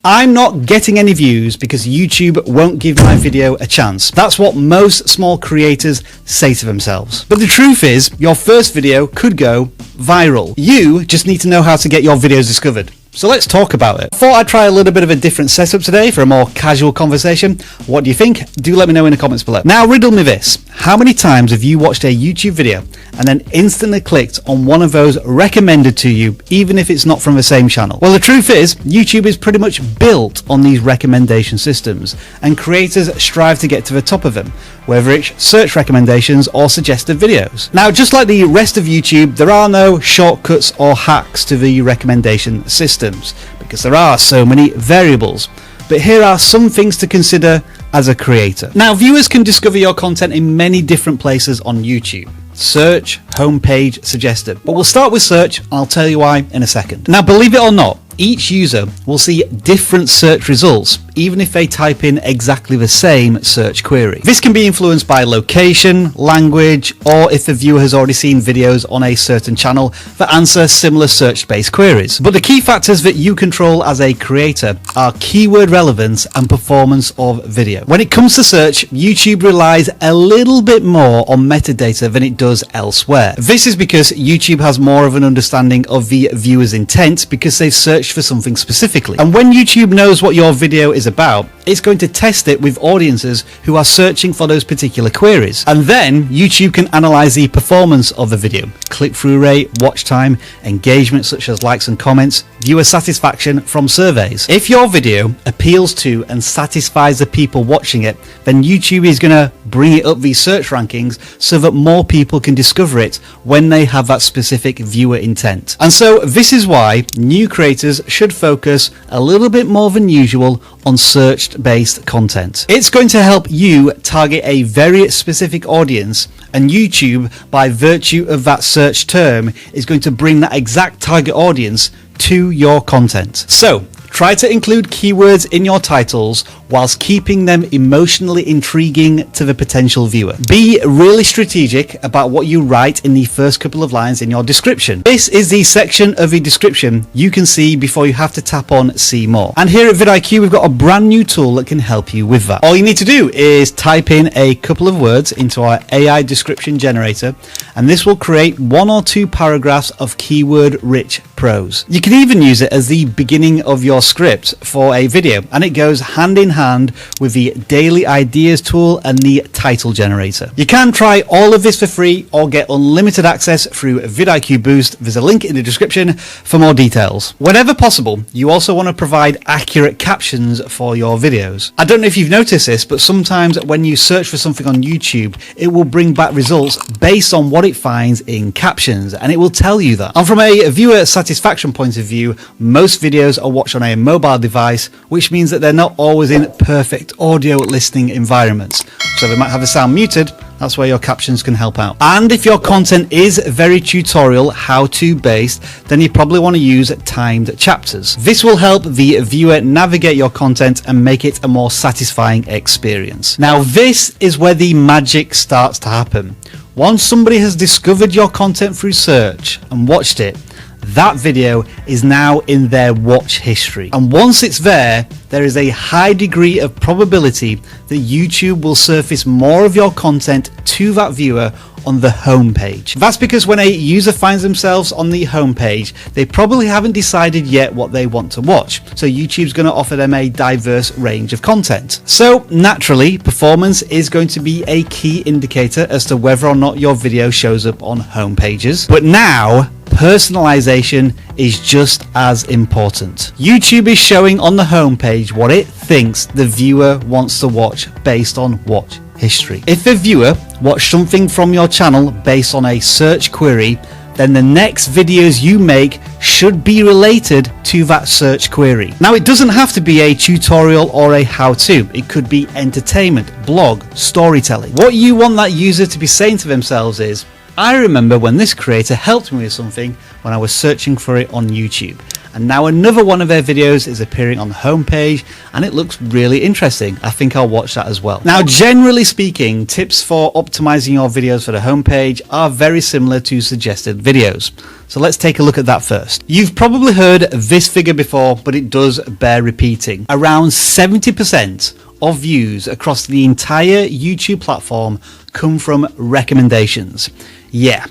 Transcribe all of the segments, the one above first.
I'm not getting any views because YouTube won't give my video a chance. That's what most small creators say to themselves. But the truth is, your first video could go viral. You just need to know how to get your videos discovered. So let's talk about it. Thought I'd try a little bit of a different setup today for a more casual conversation. What do you think? Do let me know in the comments below. Now riddle me this. How many times have you watched a YouTube video and then instantly clicked on one of those recommended to you, even if it's not from the same channel? Well, the truth is, YouTube is pretty much built on these recommendation systems, and creators strive to get to the top of them, whether it's search recommendations or suggested videos. Now, just like the rest of YouTube, there are no shortcuts or hacks to the recommendation systems, because there are so many variables. But here are some things to consider as a creator. Now, viewers can discover your content in many different places on YouTube. Search, homepage, suggested. But we'll start with search. I'll tell you why in a second. Now, believe it or not, each user will see different search results, even if they type in exactly the same search query. This can be influenced by location, language, or if the viewer has already seen videos on a certain channel that answer similar search-based queries. But the key factors that you control as a creator are keyword relevance and performance of video. When it comes to search, YouTube relies a little bit more on metadata than it does elsewhere. This is because YouTube has more of an understanding of the viewer's intent because they've searched for something specifically. And when YouTube knows what your video is about, it's going to test it with audiences who are searching for those particular queries. And then YouTube can analyze the performance of the video, click-through rate, watch time, engagement such as likes and comments, viewer satisfaction from surveys. If your video appeals to and satisfies the people watching it, then YouTube is going to bring it up these search rankings so that more people can discover it when they have that specific viewer intent. And so this is why new creators should focus a little bit more than usual on search-based content. It's going to help you target a very specific audience, and YouTube, by virtue of that search term, is going to bring that exact target audience to your content. So try to include keywords in your titles whilst keeping them emotionally intriguing to the potential viewer. Be really strategic about what you write in the first couple of lines in your description. This is the section of the description you can see before you have to tap on see more. And here at vidIQ, we've got a brand new tool that can help you with that. All you need to do is type in a couple of words into our AI description generator, and this will create 1 or 2 paragraphs of keyword-rich prose. You can even use it as the beginning of your script for a video, and it goes hand in hand with the daily ideas tool and the title generator. You can try all of this for free or get unlimited access through vidIQ Boost. There's a link in the description for more details. Whenever possible, you also want to provide accurate captions for your videos. I don't know if you've noticed this, but sometimes when you search for something on YouTube, it will bring back results based on what it finds in captions, and it will tell you that. And from a viewer satisfaction point of view, most videos are watched on a mobile device, which means that they're not always in perfect audio listening environments. So they might have the sound muted. That's where your captions can help out. And if your content is very tutorial, how-to based, then you probably want to use timed chapters. This will help the viewer navigate your content and make it a more satisfying experience. Now, this is where the magic starts to happen. Once somebody has discovered your content through search and watched it, that video is now in their watch history. And once it's there, there is a high degree of probability that YouTube will surface more of your content to that viewer on the homepage. That's because when a user finds themselves on the homepage, they probably haven't decided yet what they want to watch. So YouTube's going to offer them a diverse range of content. So naturally, performance is going to be a key indicator as to whether or not your video shows up on homepages. But now, personalization is just as important. YouTube is showing on the homepage what it thinks the viewer wants to watch based on watch history. If the viewer watched something from your channel based on a search query, then the next videos you make should be related to that search query. Now, it doesn't have to be a tutorial or a how-to. It could be entertainment, blog, storytelling. What you want that user to be saying to themselves is, I remember when this creator helped me with something when I was searching for it on YouTube. and now another one of their videos is appearing on the homepage, and it looks really interesting. I think I'll watch that as well. Now, generally speaking, tips for optimizing your videos for the homepage are very similar to suggested videos. So let's take a look at that first. You've probably heard this figure before, but it does bear repeating. Around 70% of views across the entire YouTube platform come from recommendations. Yeah,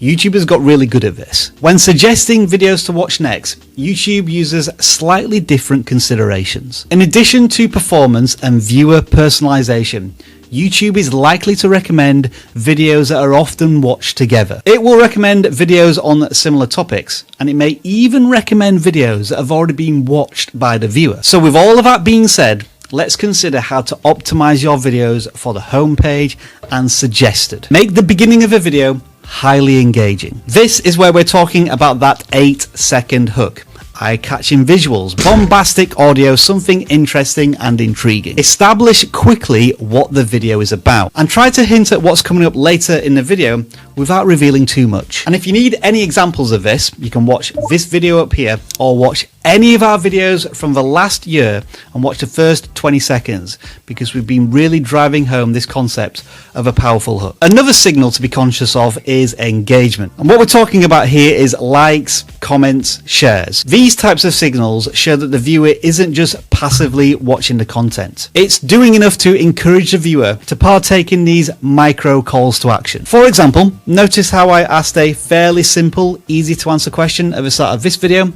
YouTube has got really good at this. When suggesting videos to watch next, YouTube uses slightly different considerations. In addition to performance and viewer personalization, YouTube is likely to recommend videos that are often watched together. It will recommend videos on similar topics, and it may even recommend videos that have already been watched by the viewer. So with all of that being said, let's consider how to optimize your videos for the homepage and suggested. Make the beginning of a video highly engaging. This is where we're talking about that 8-second hook. Eye-catching visuals, bombastic audio, something interesting and intriguing. Establish quickly what the video is about, and try to hint at what's coming up later in the video without revealing too much. And if you need any examples of this, you can watch this video up here, or watch any of our videos from the last year and watch the first 20 seconds, because we've been really driving home this concept of a powerful hook. Another signal to be conscious of is engagement. And what we're talking about here is likes, comments, shares. These types of signals show that the viewer isn't just passively watching the content. It's doing enough to encourage the viewer to partake in these micro calls to action. For example, notice how I asked a fairly simple, easy to answer question at the start of this video.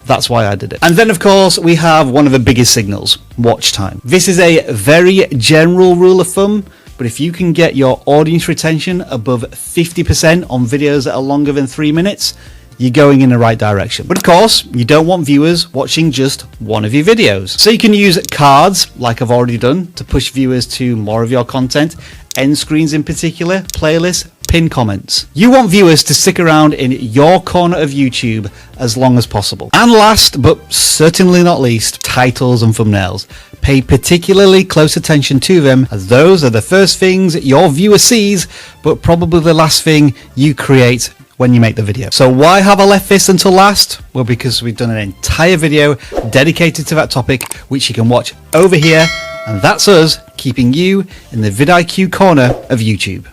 That's why I did it. And then of course we have one of the biggest signals, watch time. This is a very general rule of thumb, but if you can get your audience retention above 50% on videos that are longer than 3 minutes, you're going in the right direction. But of course, you don't want viewers watching just one of your videos. So you can use cards, like I've already done, to push viewers to more of your content, end screens in particular, playlists, pin comments. You want viewers to stick around in your corner of YouTube as long as possible. And last, but certainly not least, titles and thumbnails. Pay particularly close attention to them, as those are the first things your viewer sees, but probably the last thing you create when you make the video. So why have I left this until last? Well, because we've done an entire video dedicated to that topic, which you can watch over here, and that's us keeping you in the vidIQ corner of YouTube.